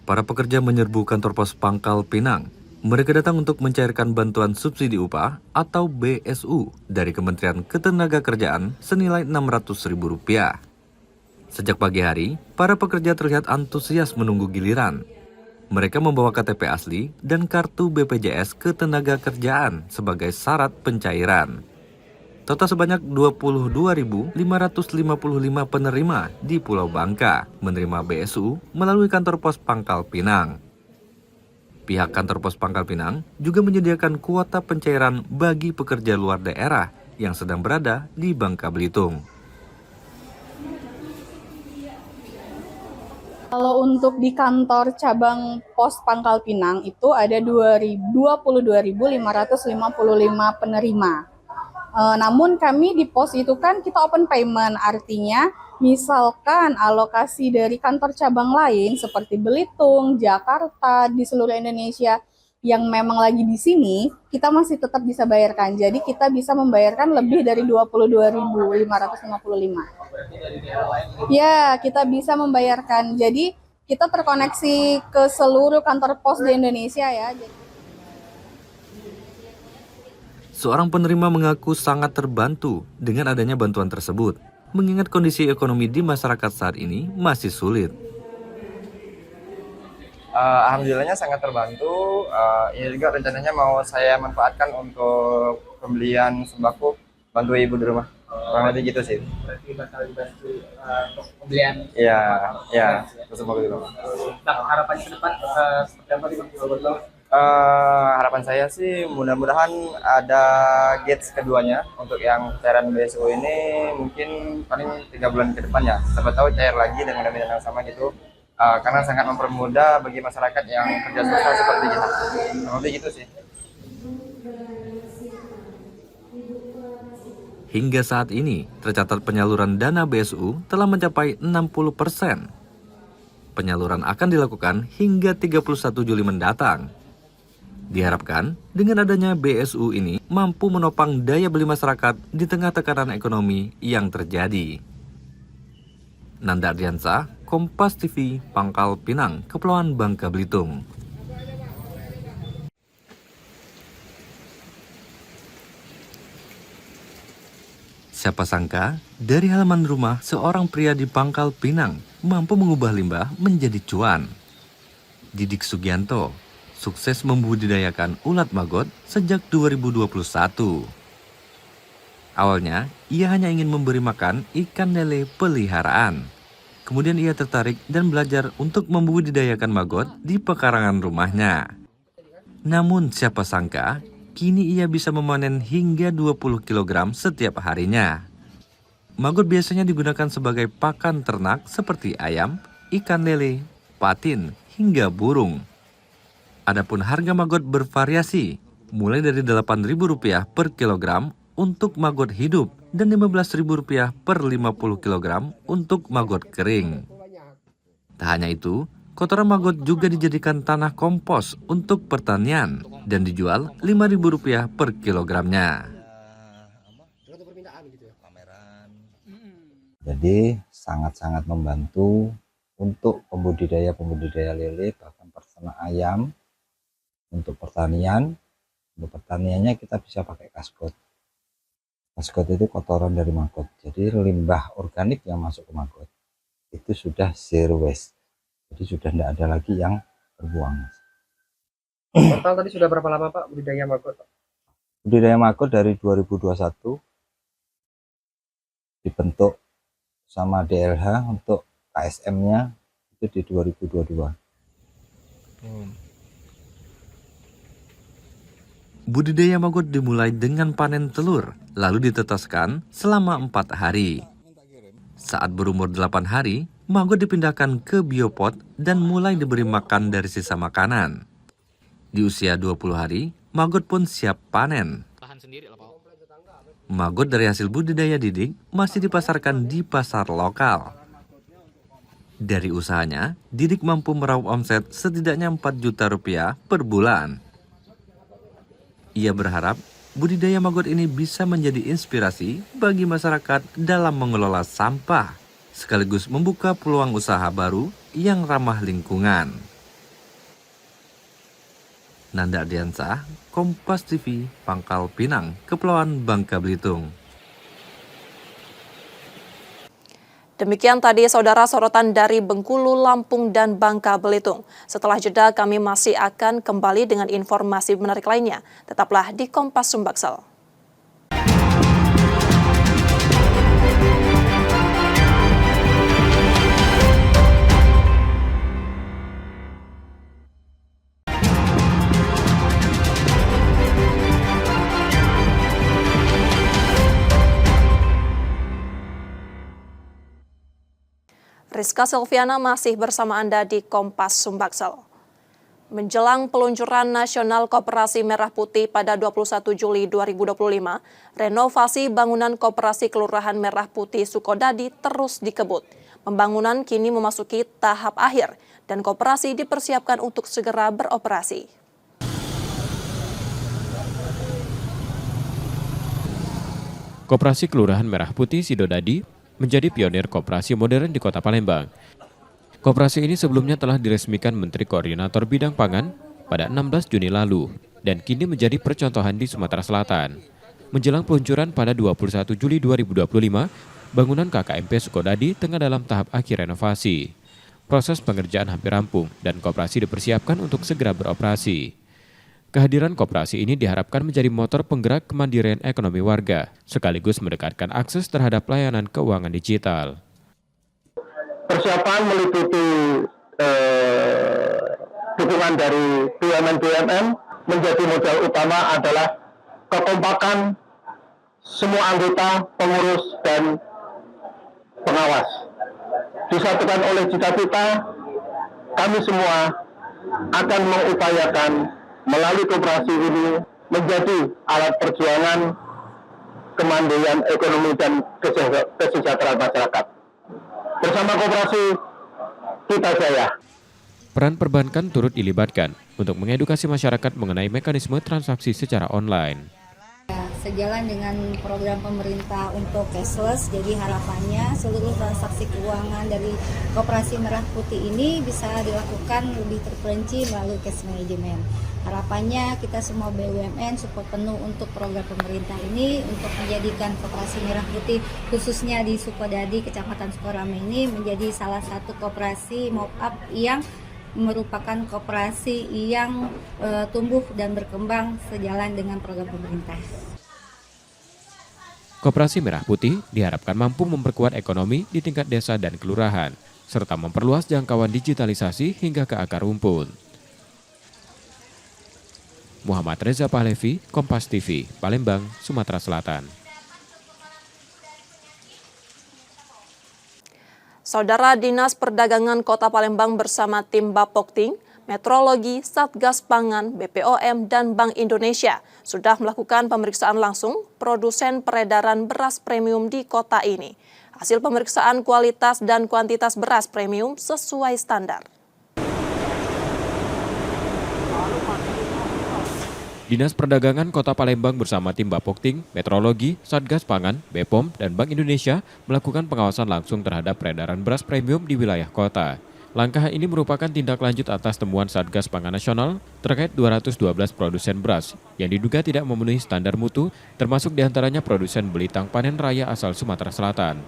S2: Para pekerja menyerbu kantor pos Pangkal Pinang. Mereka datang untuk mencairkan bantuan subsidi upah atau BSU dari Kementerian Ketenagakerjaan senilai Rp600.000. Sejak pagi hari, para pekerja terlihat antusias menunggu giliran. Mereka membawa KTP asli dan kartu BPJS Ketenagakerjaan sebagai syarat pencairan. Total sebanyak 22.555 penerima di Pulau Bangka menerima BSU melalui kantor pos Pangkal Pinang. Pihak kantor pos Pangkal Pinang juga menyediakan kuota pencairan bagi pekerja luar daerah yang sedang berada di Bangka Belitung.
S22: Kalau untuk di kantor cabang pos Pangkal Pinang itu ada 22.555 penerima. Namun kami di pos itu kan kita open payment, artinya misalkan alokasi dari kantor cabang lain seperti Belitung, Jakarta, di seluruh Indonesia yang memang lagi di sini, kita masih tetap bisa bayarkan. Jadi kita bisa membayarkan lebih dari 22.555. Ya, kita bisa membayarkan. Jadi kita terkoneksi ke seluruh kantor pos di Indonesia ya.
S2: Seorang penerima mengaku sangat terbantu dengan adanya bantuan tersebut, mengingat kondisi ekonomi di masyarakat saat ini masih sulit.
S23: Alhamdulillahnya sangat terbantu. Ini juga rencananya mau saya manfaatkan untuk pembelian sembako, bantu ibu di rumah. Kurang lebih gitu sih.
S12: Berarti bakal dibantu untuk pembelian.
S23: Iya, untuk sembako di rumah.
S12: Harapan ke depan seperti apa nih Bang?
S23: Harapan saya sih mudah-mudahan ada gates keduanya untuk yang cairan BSU ini mungkin paling 3 bulan ke depan ya. Siapa tahu cair lagi dengan dana yang sama gitu. Karena sangat mempermudah bagi masyarakat yang kerja swasta seperti kita. Lebih gitu sih.
S2: Hingga saat ini, tercatat penyaluran dana BSU telah mencapai 60%. Penyaluran akan dilakukan hingga 31 Juli mendatang. Diharapkan, dengan adanya BSU ini mampu menopang daya beli masyarakat di tengah tekanan ekonomi yang terjadi. Nanda Ardiansa, Kompas TV, Pangkal Pinang, Kepulauan Bangka Belitung. Siapa sangka, dari halaman rumah seorang pria di Pangkal Pinang mampu mengubah limbah menjadi cuan. Didik Sugianto sukses membudidayakan ulat maggot sejak 2021. Awalnya, ia hanya ingin memberi makan ikan lele peliharaan. Kemudian ia tertarik dan belajar untuk membudidayakan maggot di pekarangan rumahnya. Namun siapa sangka, kini ia bisa memanen hingga 20 kg setiap harinya. Maggot biasanya digunakan sebagai pakan ternak seperti ayam, ikan lele, patin, hingga burung. Adapun harga maggot bervariasi, mulai dari Rp8.000 per kilogram untuk maggot hidup dan Rp15.000 per 50 kg untuk maggot kering. Tak hanya itu, kotoran maggot juga dijadikan tanah kompos untuk pertanian dan dijual Rp5.000 per kilogramnya.
S24: Jadi sangat-sangat membantu untuk pembudidaya lele, bahkan peternak ayam. Untuk pertaniannya kita bisa pakai kaskot. Kaskot itu kotoran dari maggot. Jadi limbah organik yang masuk ke maggot itu sudah zero waste. Jadi sudah tidak ada lagi yang terbuang.
S25: Total tadi sudah berapa lama Pak budidaya maggot?
S24: Budidaya maggot dari 2021 dibentuk sama DLH untuk KSM-nya itu di 2022.
S2: Budidaya maggot dimulai dengan panen telur, lalu ditetaskan selama 4 hari. Saat berumur 8 hari, maggot dipindahkan ke biopot dan mulai diberi makan dari sisa makanan. Di usia 20 hari, maggot pun siap panen. Maggot dari hasil budidaya Didik masih dipasarkan di pasar lokal. Dari usahanya, Didik mampu meraup omset setidaknya 4 juta rupiah per bulan. Ia berharap budidaya maggot ini bisa menjadi inspirasi bagi masyarakat dalam mengelola sampah, sekaligus membuka peluang usaha baru yang ramah lingkungan. Nanda Ardiansah, Kompas TV, Pangkal Pinang, Kepulauan Bangka Belitung.
S1: Demikian tadi saudara sorotan dari Bengkulu, Lampung, dan Bangka Belitung. Setelah jeda kami masih akan kembali dengan informasi menarik lainnya. Tetaplah di Kompas Sumbaksel. Rizka Silviana masih bersama Anda di Kompas Sumbaksel. Menjelang peluncuran Nasional Koperasi Merah Putih pada 21 Juli 2025, renovasi bangunan Koperasi Kelurahan Merah Putih Sukodadi terus dikebut. Pembangunan kini memasuki tahap akhir dan koperasi dipersiapkan untuk segera beroperasi.
S3: Koperasi Kelurahan Merah Putih Sidodadi menjadi pionir koperasi modern di Kota Palembang. Koperasi ini sebelumnya telah diresmikan Menteri Koordinator Bidang Pangan pada 16 Juni lalu dan kini menjadi percontohan di Sumatera Selatan. Menjelang peluncuran pada 21 Juli 2025, bangunan KKMP Sukodadi tengah dalam tahap akhir renovasi. Proses pengerjaan hampir rampung dan koperasi dipersiapkan untuk segera beroperasi. Kehadiran koperasi ini diharapkan menjadi motor penggerak kemandirian ekonomi warga, sekaligus mendekatkan akses terhadap layanan keuangan digital.
S4: Persiapan meliputi dukungan dari BUMN menjadi modal utama adalah kekompakan semua anggota, pengurus, dan pengawas. Disatukan oleh cita-cita, kami semua akan mengupayakan melalui koperasi ini menjadi alat perjuangan kemandirian ekonomi dan kesejahteraan masyarakat. Bersama koperasi kita jaya.
S3: Peran perbankan turut dilibatkan untuk mengedukasi masyarakat mengenai mekanisme transaksi secara online.
S5: Sejalan dengan program pemerintah untuk cashless, jadi harapannya seluruh transaksi keuangan dari Koperasi Merah Putih ini bisa dilakukan lebih terperinci melalui cash management. Harapannya kita semua BUMN support penuh untuk program pemerintah ini untuk menjadikan Koperasi Merah Putih khususnya di Sukodadi, Kecamatan Sukorame ini menjadi salah satu koperasi mop-up yang merupakan koperasi yang tumbuh dan berkembang sejalan dengan program pemerintah.
S3: Koperasi Merah Putih diharapkan mampu memperkuat ekonomi di tingkat desa dan kelurahan, serta memperluas jangkauan digitalisasi hingga ke akar rumput. Muhammad Reza Pahlevi, Kompas TV, Palembang, Sumatera Selatan.
S1: Saudara Dinas Perdagangan Kota Palembang bersama tim Bapokting, Metrologi, Satgas Pangan, BPOM, dan Bank Indonesia sudah melakukan pemeriksaan langsung produsen peredaran beras premium di kota ini. Hasil pemeriksaan kualitas dan kuantitas beras premium sesuai standar.
S3: Dinas Perdagangan Kota Palembang bersama tim Bapokting, Metrologi, Satgas Pangan, BPOM, dan Bank Indonesia melakukan pengawasan langsung terhadap peredaran beras premium di wilayah kota. Langkah ini merupakan tindak lanjut atas temuan Satgas Pangan Nasional terkait 212 produsen beras yang diduga tidak memenuhi standar mutu, termasuk diantaranya produsen belitang panen raya asal Sumatera Selatan.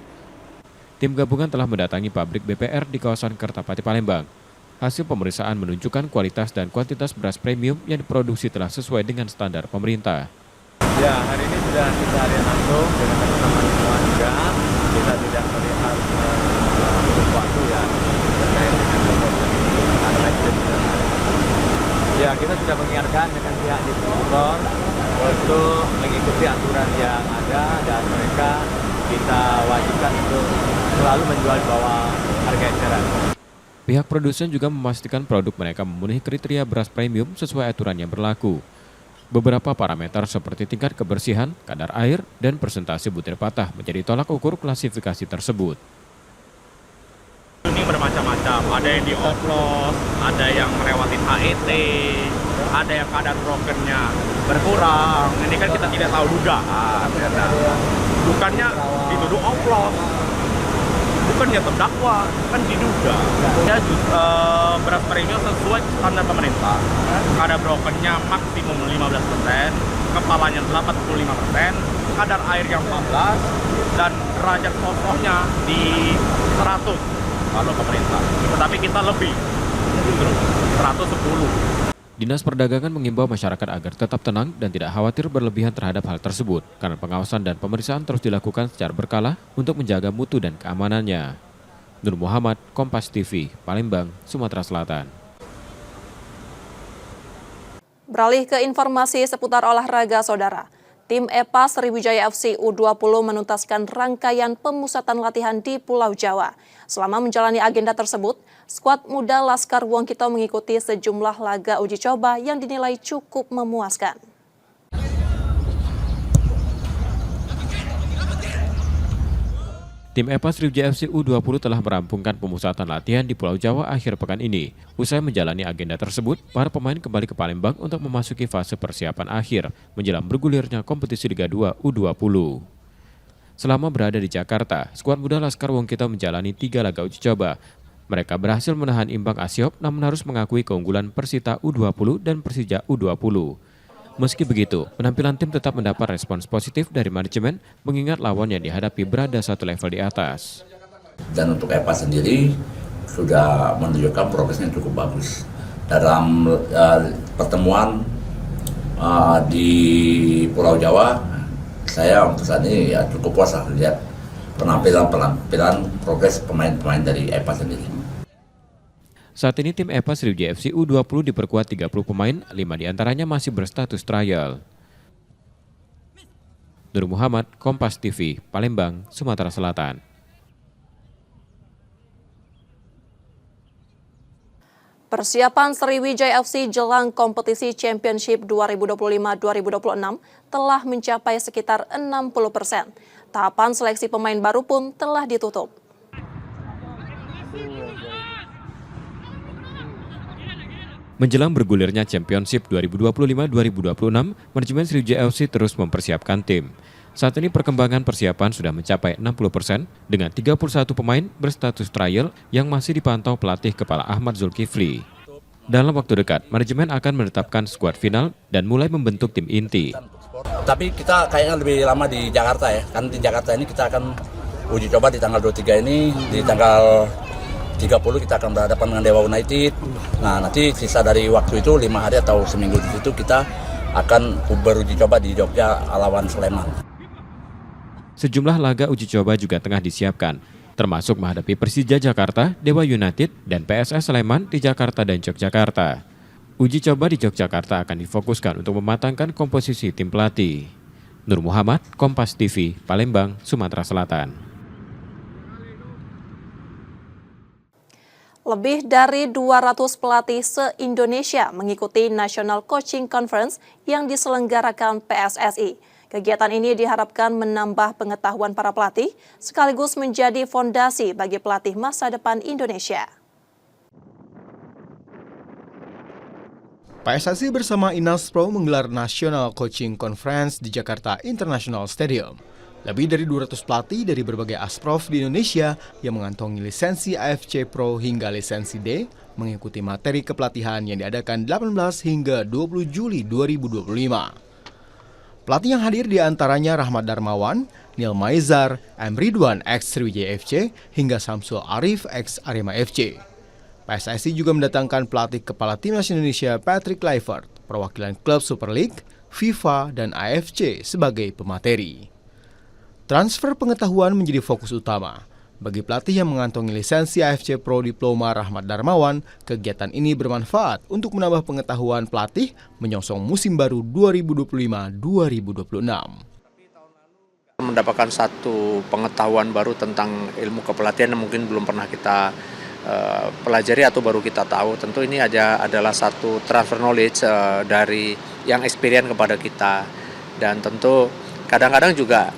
S3: Tim gabungan telah mendatangi pabrik BPR di kawasan Kertapati Palembang. Hasil pemeriksaan menunjukkan kualitas dan kuantitas beras premium yang diproduksi telah sesuai dengan standar pemerintah.
S6: Ya, hari ini sudah kita lihat langsung dengan teman-teman semua juga. Kita tidak melihat sesuatu yang terkait dengan promosi ini. Ya, kita sudah mengingatkan dengan pihak distributor untuk mengikuti aturan yang ada dan mereka kita wajibkan untuk selalu menjual di bawah harga eceran.
S3: Pihak produsen juga memastikan produk mereka memenuhi kriteria beras premium sesuai aturan yang berlaku. Beberapa parameter seperti tingkat kebersihan, kadar air, dan persentase butir patah menjadi tolak ukur klasifikasi tersebut.
S8: Ini
S6: bermacam-macam. Ada yang dioplos, ada yang melewatin HET, ada yang kadar brokernya berkurang. Ini kan kita tidak tahu dugaan. Bukannya dituduh oplos, bukannya terdakwa, kan diduga. Ya, beras premium sesuai standar pemerintah. Kadar brokernya maksimum 15%, kepalanya 85%, kadar air yang 14, dan derajat kokohnya di 100 kalau pemerintah. Tetapi kita lebih, justru 110.
S3: Dinas Perdagangan mengimbau masyarakat agar tetap tenang dan tidak khawatir berlebihan terhadap hal tersebut, karena pengawasan dan pemeriksaan terus dilakukan secara berkala untuk menjaga mutu dan keamanannya. Nur Muhammad, Kompas TV, Palembang, Sumatera Selatan.
S1: Beralih ke informasi seputar olahraga, Saudara. Tim EPA Sriwijaya FC U20 menuntaskan rangkaian pemusatan latihan di Pulau Jawa. Selama menjalani agenda tersebut, skuad muda Laskar Wongkito mengikuti sejumlah laga uji coba yang dinilai cukup memuaskan.
S3: Tim EPA Sriwijaya FC U20 telah merampungkan pemusatan latihan di Pulau Jawa akhir pekan ini. Usai menjalani agenda tersebut, para pemain kembali ke Palembang untuk memasuki fase persiapan akhir menjelang bergulirnya kompetisi Liga 2 U20. Selama berada di Jakarta, skuad muda Laskar Wongkito menjalani 3 laga uji coba. Mereka berhasil menahan imbang Asiop namun harus mengakui keunggulan Persita U20 dan Persija U20. Meski begitu, penampilan tim tetap mendapat respons positif dari manajemen mengingat lawan yang dihadapi berada satu level di atas.
S8: Dan untuk EPA sendiri sudah menunjukkan progresnya cukup bagus. Dalam pertemuan di Pulau Jawa, saya untuk saat ini ya cukup puas lihat penampilan progres pemain-pemain dari EPA sendiri.
S3: Saat ini tim EPA Sriwijaya FC U20 diperkuat 30 pemain, 5 diantaranya masih berstatus trial. Nur Muhammad, Kompas TV, Palembang, Sumatera Selatan.
S1: Persiapan Sriwijaya FC jelang kompetisi Championship 2025-2026 telah mencapai sekitar 60%. Tahapan seleksi pemain baru pun telah ditutup.
S3: Menjelang bergulirnya Championship 2025-2026, manajemen Sriwijaya FC terus mempersiapkan tim. Saat ini perkembangan persiapan sudah mencapai 60% dengan 31 pemain berstatus trial yang masih dipantau pelatih kepala Ahmad Zulkifli. Dalam waktu dekat, manajemen akan menetapkan skuad final dan mulai membentuk tim inti.
S8: Tapi kita kayaknya lebih lama di Jakarta ya, kan di Jakarta ini kita akan uji coba di tanggal 23 ini, di tanggal 30 kita akan berhadapan dengan Dewa United. Nah, nanti sisa dari waktu itu 5 hari atau seminggu di situ kita akan beruji coba di Jogja lawan Sleman.
S3: Sejumlah laga uji coba juga tengah disiapkan, termasuk menghadapi Persija Jakarta, Dewa United, dan PSS Sleman di Jakarta dan Yogyakarta. Uji coba di Yogyakarta akan difokuskan untuk mematangkan komposisi tim pelatih. Nur Muhammad, Kompas TV, Palembang, Sumatera Selatan.
S1: Lebih dari 200 pelatih se-Indonesia mengikuti National Coaching Conference yang diselenggarakan PSSI. Kegiatan ini diharapkan menambah pengetahuan para pelatih, sekaligus menjadi fondasi bagi pelatih masa depan Indonesia.
S10: PSSI bersama Inaspro menggelar National Coaching Conference di Jakarta International Stadium. Lebih dari 200 pelatih dari berbagai asprof di Indonesia yang mengantongi lisensi AFC Pro hingga lisensi D mengikuti materi kepelatihan yang diadakan 18 hingga 20 Juli 2025. Pelatih yang hadir diantaranya Rahmat Darmawan, Neil Maizar, M. Ridwan x Sriwijaya FC hingga Samsul Arif x Arema FC. PSSI juga mendatangkan pelatih kepala timnas Indonesia Patrick Kluivert, perwakilan klub Super League, FIFA, dan AFC sebagai pemateri. Transfer pengetahuan menjadi fokus utama. Bagi pelatih yang mengantongi lisensi AFC Pro Diploma Rahmat Darmawan, kegiatan ini bermanfaat untuk menambah pengetahuan pelatih menyongsong musim baru 2025-2026.
S11: Mendapatkan satu pengetahuan baru tentang ilmu kepelatihan yang mungkin belum pernah kita pelajari atau baru kita tahu. Tentu ini adalah satu transfer knowledge dari yang experience kepada kita. Dan tentu kadang-kadang juga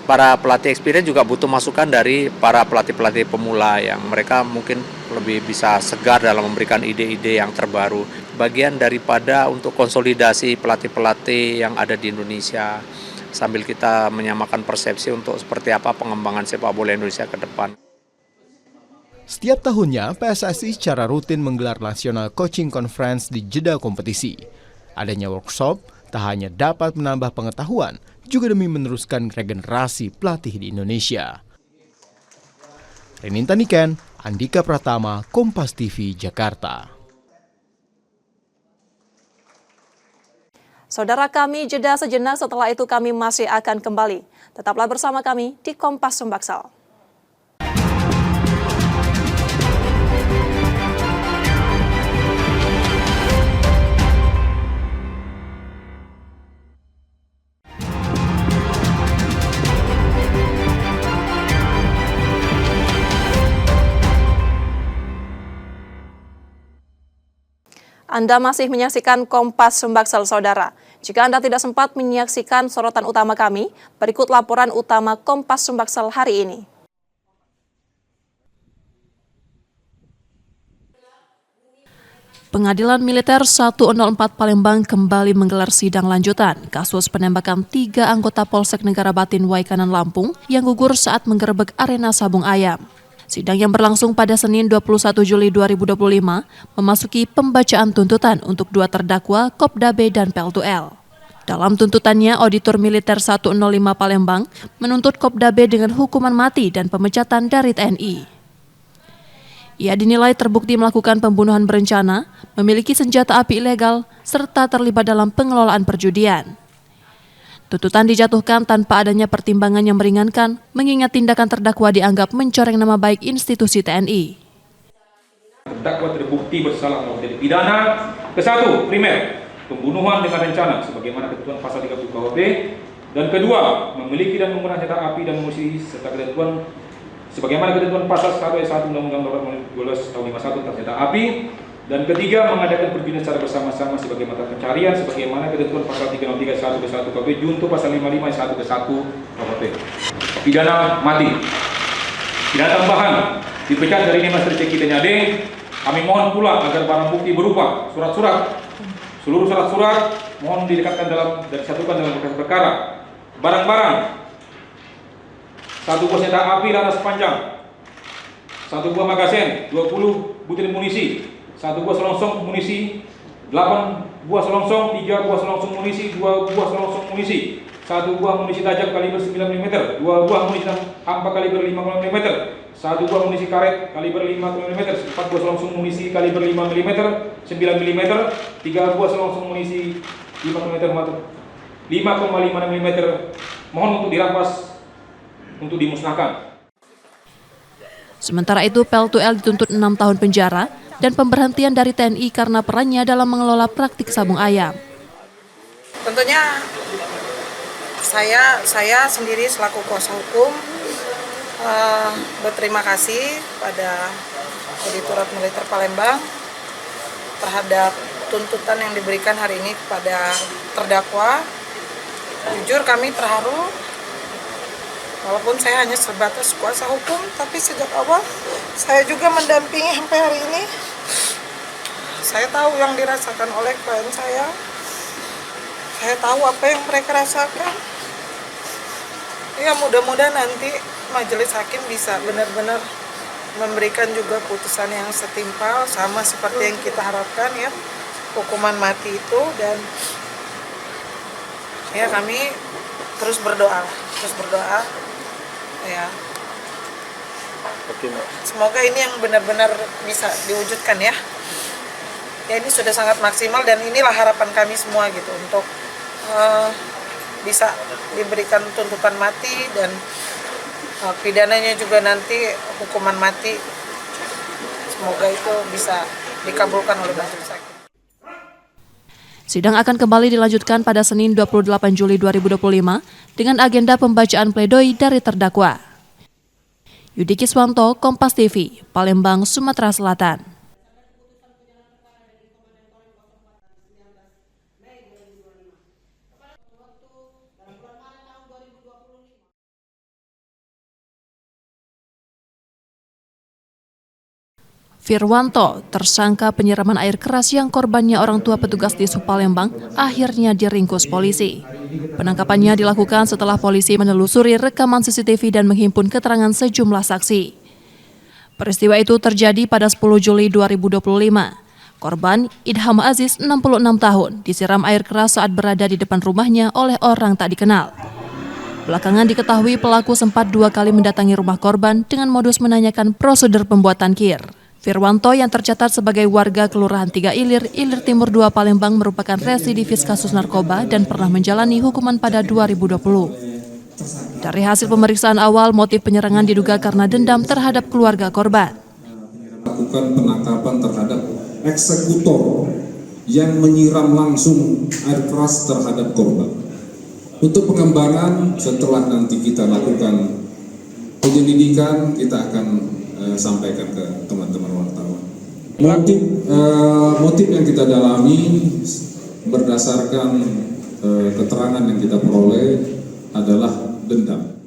S11: para pelatih experience juga butuh masukan dari para pelatih-pelatih pemula yang mereka mungkin lebih bisa segar dalam memberikan ide-ide yang terbaru. Bagian daripada untuk konsolidasi pelatih-pelatih yang ada di Indonesia sambil kita menyamakan persepsi untuk seperti apa pengembangan sepak bola Indonesia ke depan.
S10: Setiap tahunnya, PSSI secara rutin menggelar National Coaching Conference di jeda kompetisi. Adanya workshop tak hanya dapat menambah pengetahuan, juga demi meneruskan regenerasi pelatih di Indonesia. Reninta Niken, Andika Pratama, Kompas TV, Jakarta.
S1: Saudara kami jeda sejenak, setelah itu kami masih akan kembali. Tetaplah bersama kami di Kompas Sumbaksel. Anda masih menyaksikan Kompas Sumbaksel, saudara. Jika Anda tidak sempat menyaksikan sorotan utama kami, berikut laporan utama Kompas Sumbaksel hari ini. Pengadilan Militer 104 Palembang kembali menggelar sidang lanjutan kasus penembakan 3 anggota Polsek Negara Batin Waikanan Lampung yang gugur saat menggerebek arena sabung ayam. Sidang yang berlangsung pada Senin 21 Juli 2025 memasuki pembacaan tuntutan untuk 2 terdakwa Kopda B dan Pel2L. Dalam tuntutannya, Auditor Militer 105 Palembang menuntut Kopda B dengan hukuman mati dan pemecatan dari TNI. Ia dinilai terbukti melakukan pembunuhan berencana, memiliki senjata api ilegal, serta terlibat dalam pengelolaan perjudian. Tuntutan dijatuhkan tanpa adanya pertimbangan yang meringankan, mengingat tindakan terdakwa dianggap mencoreng nama baik institusi TNI.
S9: Terdakwa terbukti bersalah melakukan pidana ke-1, primer, pembunuhan dengan rencana sebagaimana ketentuan pasal 30 KUHP, dan kedua, memiliki dan menggunakan senjata api dan amunisi serta ketentuan sebagaimana ketentuan pasal 1 ayat 1 Undang-Undang Nomor 12 Tahun 51 tentang senjata api, dan ketiga, mengadakan perjudian secara bersama-sama sebagai mata pencarian sebagaimana ketentuan pasal 303 1 ke 1 KUHP junto pasal 55 1 ke 1 KUHP. Pidana mati. Pidana tambahan dipecat dari Master Ceki Tenyade. Kami mohon pula agar barang bukti berupa surat-surat, seluruh surat-surat mohon dilekatkan disatukan dalam berkas perkara. Barang-barang, 1 buah senjata api laras panjang, 1 buah magazen, 20 butir munisi, 1 buah selongsong munisi, 8 buah selongsong, 3 buah selongsong munisi, 2 buah selongsong munisi, 1 buah munisi tajam kaliber 9 mm, 2 buah munisi hampa kaliber 5 mm, 1 buah munisi karet kaliber 5 mm, 4 buah selongsong munisi kaliber 5 mm, 9 mm, 3 buah selongsong munisi 5 mm, 5,5 mm. Mohon untuk dirampas, untuk dimusnahkan.
S1: Sementara itu, Pel2L dituntut 6 tahun penjara dan pemberhentian dari TNI karena perannya dalam mengelola praktik sabung ayam.
S13: Tentunya saya sendiri selaku kuasa hukum berterima kasih pada Auditor Militer Palembang terhadap tuntutan yang diberikan hari ini kepada terdakwa. Jujur kami terharu, walaupun saya hanya sebatas kuasa hukum, tapi sejak awal saya juga mendampingi sampai hari ini. Saya tahu yang dirasakan oleh klien saya. Saya tahu apa yang mereka rasakan. Ya, mudah-mudahan nanti majelis hakim bisa benar-benar memberikan juga putusan yang setimpal sama seperti yang kita harapkan, ya, hukuman mati itu. Dan ya, kami terus berdoa ya. Semoga ini yang benar-benar bisa diwujudkan, ya. Ya, ini sudah sangat maksimal dan inilah harapan kami semua gitu untuk bisa diberikan tuntutan mati dan pidananya juga nanti hukuman mati. Semoga itu bisa dikabulkan oleh majelis hakim.
S1: Sidang akan kembali dilanjutkan pada Senin 28 Juli 2025 dengan agenda pembacaan pledoi dari terdakwa. Yudi Kiswanto, Kompas TV, Palembang, Sumatera Selatan. Firwanto, tersangka penyiraman air keras yang korbannya orang tua petugas di Palembang, akhirnya diringkus polisi. Penangkapannya dilakukan setelah polisi menelusuri rekaman CCTV dan menghimpun keterangan sejumlah saksi. Peristiwa itu terjadi pada 10 Juli 2025. Korban, Idham Aziz, 66 tahun, disiram air keras saat berada di depan rumahnya oleh orang tak dikenal. Belakangan diketahui pelaku sempat 2 kali mendatangi rumah korban dengan modus menanyakan prosedur pembuatan kir. Firwanto yang tercatat sebagai warga Kelurahan 3 Ilir, Ilir Timur 2 Palembang merupakan residivis kasus narkoba dan pernah menjalani hukuman pada 2020. Dari hasil pemeriksaan awal, motif penyerangan diduga karena dendam terhadap keluarga korban.
S7: Lakukan penangkapan terhadap eksekutor yang menyiram langsung air keras terhadap korban. Untuk pengembangan setelah nanti kita lakukan penyelidikan, kita akan sampaikan ke teman-teman wartawan. Motif yang kita dalami berdasarkan keterangan yang kita peroleh adalah dendam.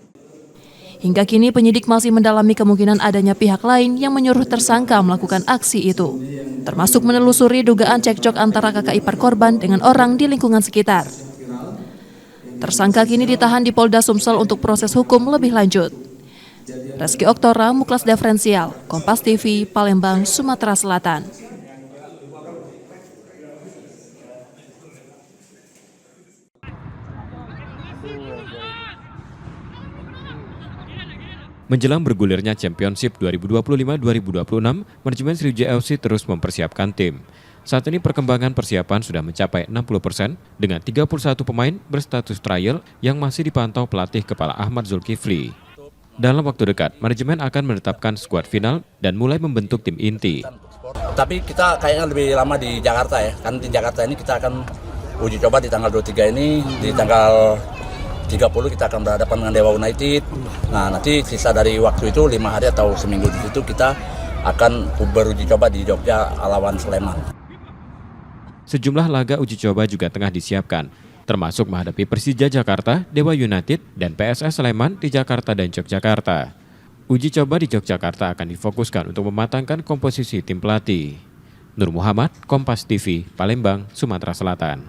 S1: Hingga kini penyidik masih mendalami kemungkinan adanya pihak lain yang menyuruh tersangka melakukan aksi itu, termasuk menelusuri dugaan cekcok antara kakak ipar korban dengan orang di lingkungan sekitar. Tersangka kini ditahan di Polda Sumsel untuk proses hukum lebih lanjut. Reski Oktora, Muklas Diferensial, Kompas TV, Palembang, Sumatera Selatan.
S3: Menjelang bergulirnya Championship 2025-2026, manajemen Sriwijaya FC terus mempersiapkan tim. Saat ini perkembangan persiapan sudah mencapai 60% dengan 31 pemain berstatus trial yang masih dipantau pelatih kepala Ahmad Zulkifli. Dalam waktu dekat, manajemen akan menetapkan skuad final dan mulai membentuk tim inti.
S8: Tapi kita kayaknya lebih lama di Jakarta ya, kan di Jakarta ini kita akan uji coba di tanggal 23 ini, di tanggal 30 kita akan berhadapan dengan Dewa United. Nah nanti sisa dari waktu itu 5 hari atau seminggu di situ kita akan beruji coba di Jogja lawan Sleman.
S3: Sejumlah laga uji coba juga tengah disiapkan, termasuk menghadapi Persija Jakarta, Dewa United, dan PSS Sleman di Jakarta dan Yogyakarta. Uji coba di Yogyakarta akan difokuskan untuk mematangkan komposisi tim pelatih. Nur Muhammad, Kompas TV, Palembang, Sumatera Selatan.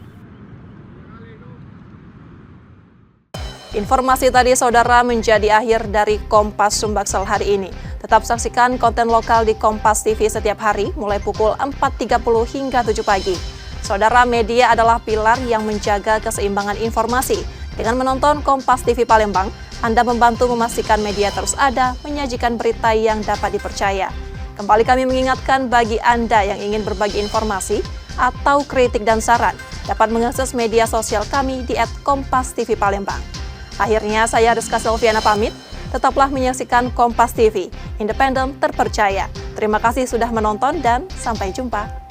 S1: Informasi tadi saudara menjadi akhir dari Kompas Sumbaksel hari ini. Tetap saksikan konten lokal di Kompas TV setiap hari mulai pukul 4.30 hingga 7 pagi. Saudara, media adalah pilar yang menjaga keseimbangan informasi. Dengan menonton Kompas TV Palembang, Anda membantu memastikan media terus ada, menyajikan berita yang dapat dipercaya. Kembali kami mengingatkan bagi Anda yang ingin berbagi informasi atau kritik dan saran, dapat mengakses media sosial kami di @KompasTV_Palembang. Akhirnya saya Rizka Silviana pamit, tetaplah menyaksikan Kompas TV, independen terpercaya. Terima kasih sudah menonton dan sampai jumpa.